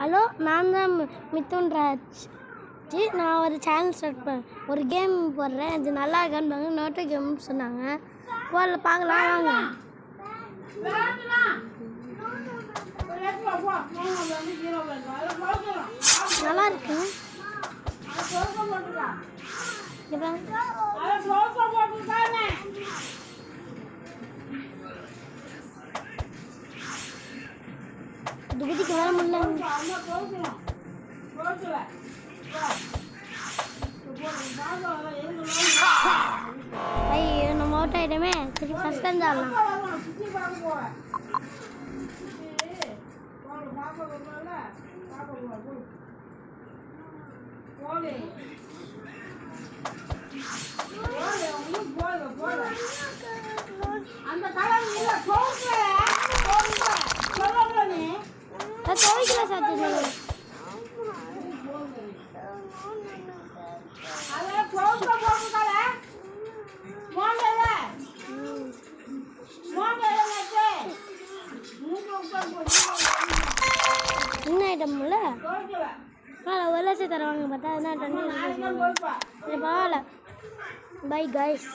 Hello, நான் தான் மிதுன் ராஜ். நான் ஒரு சேனல் ஸ்டார்ட் பண்ணேன். ஒரு கேம் போடுறேன். அது நல்லா இருக்கான்னு நோட்டோ கேம்னு சொன்னாங்க. போடல, பார்க்கலாம் வாங்க. நல்லா இருக்கு. இதுக்கு வர முடியல. ஐயோ, நம்ம அவுட் ஆயிட்டோமே. சரி, ஃபர்ஸ்ட் டைம் தான் துவைக்கல சாத்தியம். என்ன ஐட்டம்ல ஒரு லட்சம் தருவாங்க பார்த்தா அதெல்லாம் பரவாயில்ல. Bye guys.